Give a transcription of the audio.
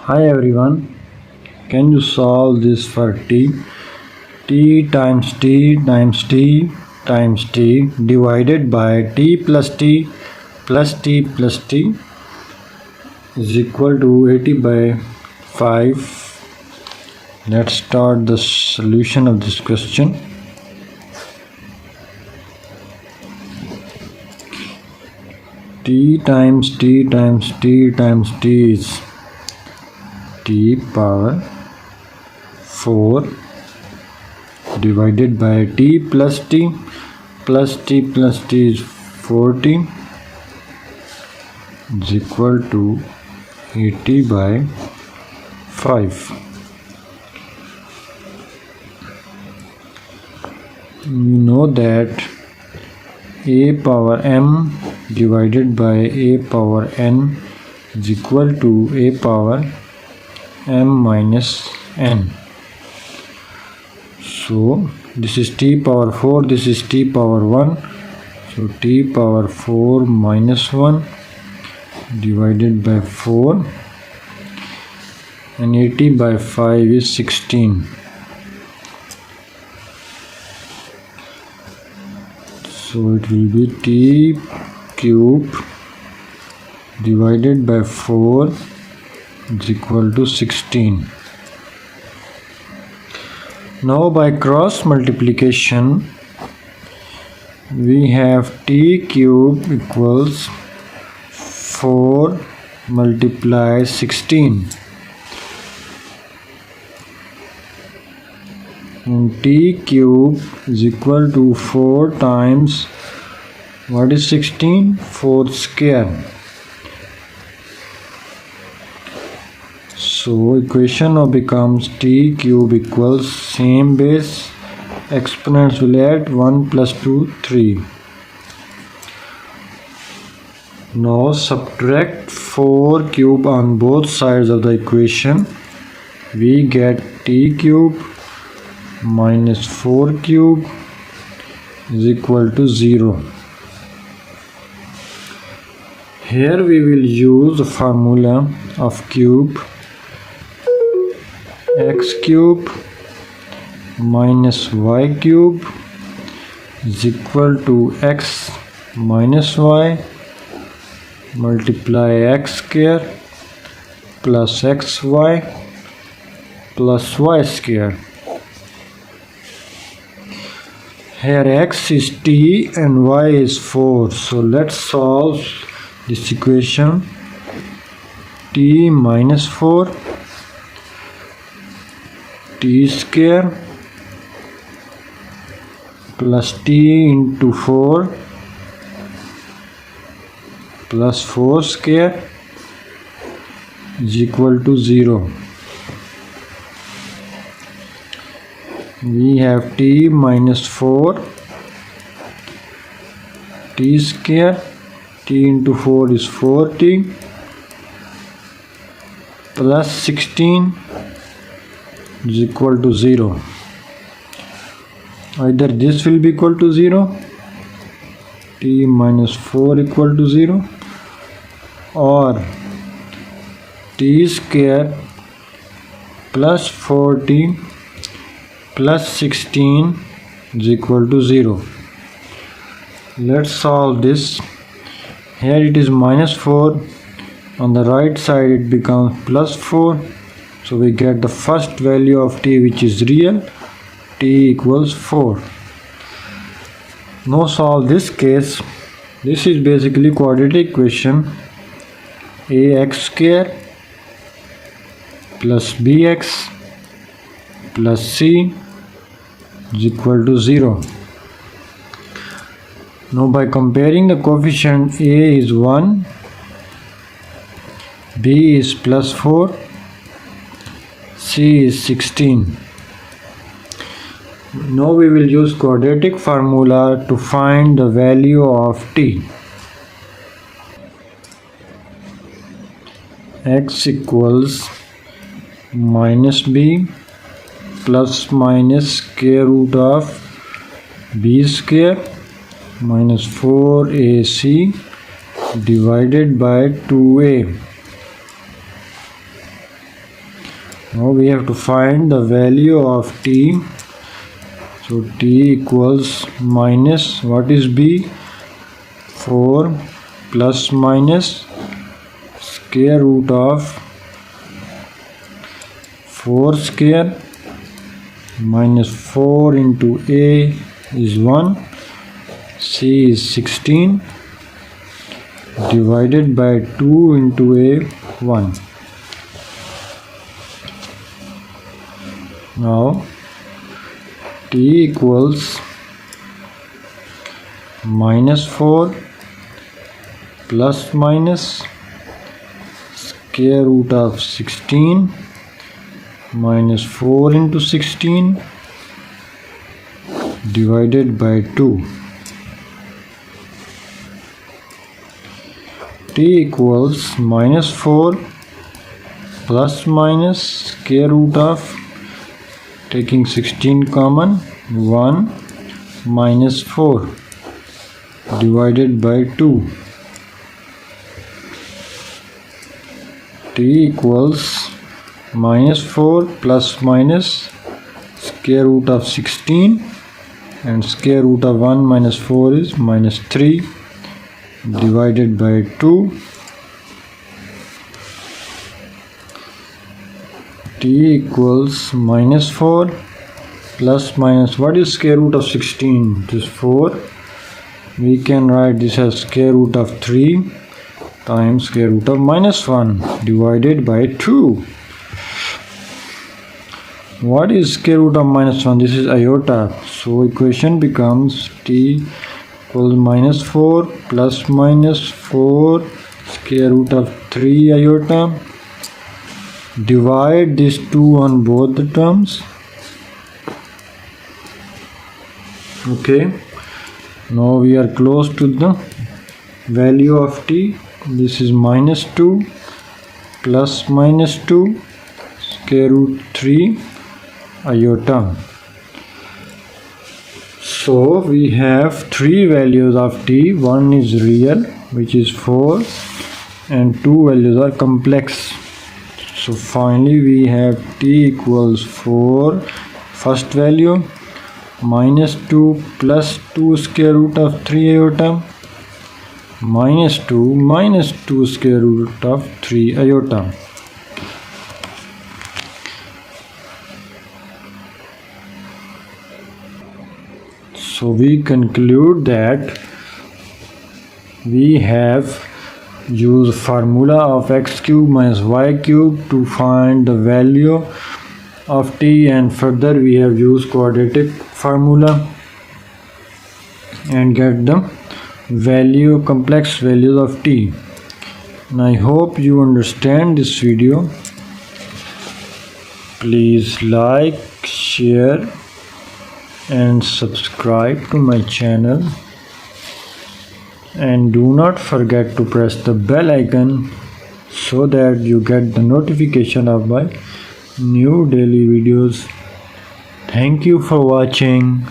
Hi everyone, can you solve this for t? T times t times t times t divided by t plus t plus t plus t is equal to 80 by 5. Let's start the solution of this question. T times t times t times t is t power 4 divided by t plus t plus t plus t is 40 is equal to 80 by 5. We know that a power m divided by a power n is equal to a power m minus n. So this is t power 4, this is t power 1. So t power 4 minus 1 divided by 4 and 80 by 5 is 16. So it will be t cube divided by 4 is equal to 16. Now by cross multiplication we have t cube equals 4 multiply 16 and t cube is equal to 4 times what is 16? 4 square. So equation now becomes t cube equals same base, exponents will add 1 plus 2 3. Now subtract 4 cube on both sides of the equation. We get t cube minus 4 cube is equal to 0. Here we will use the formula of cube. X cube minus y cube is equal to x minus y multiply x square plus xy plus y square. Here x is t and y is 4. So let's solve this equation. T minus 4 t square plus t into 4 plus 4 square is equal to 0. We have t minus 4 t square, t into 4 is 4t plus 16 is equal to 0. Either this will be equal to 0, t minus 4 equal to 0, or t square plus 4t plus 16 is equal to 0. Let's solve this. Here it is minus 4, on the right side it becomes plus 4. So we get the first value of t which is real, t equals 4. Now solve this case. This is basically quadratic equation. Ax square plus bx plus c is equal to 0. Now by comparing the coefficient, a is 1, b is plus 4, c is 16. Now we will use quadratic formula to find the value of t. X equals minus b plus minus square root of b square minus 4ac divided by 2a. Now we have to find the value of t. So t equals minus, what is b? 4 plus minus square root of 4 square minus 4 into a is 1, c is 16 divided by 2 into a 1. Now t equals minus 4 plus minus square root of 16 minus 4 into 16 divided by 2. T equals minus 4 plus minus square root of, taking 16 common, 1 minus 4 divided by 2. T equals minus 4 plus minus square root of 16, and square root of 1 minus 4 is minus 3 divided by 2. T equals minus 4 plus minus, what is square root of 16? It is 4. We can write this as square root of 3 times square root of minus 1 divided by 2. What is square root of minus 1? This is iota. So equation becomes t equals minus 4 plus minus 4 square root of 3 iota. Divide this 2 on both the terms. Okay. Now we are close to the value of t. This is minus 2 plus minus 2 square root 3 iota. So we have three values of t. One is real, which is 4, and two values are complex. So finally we have t equals 4, first value, minus 2 plus 2 square root of 3 iota, minus 2 square root of 3 iota. So we conclude that we have used formula of x cube minus y cube to find the value of t, and further we have used quadratic formula and get the value, complex values of t. And I hope you understand this video. Please like, share and subscribe to my channel, and do not forget to press the bell icon so that you get the notification of my new daily videos. Thank you for watching.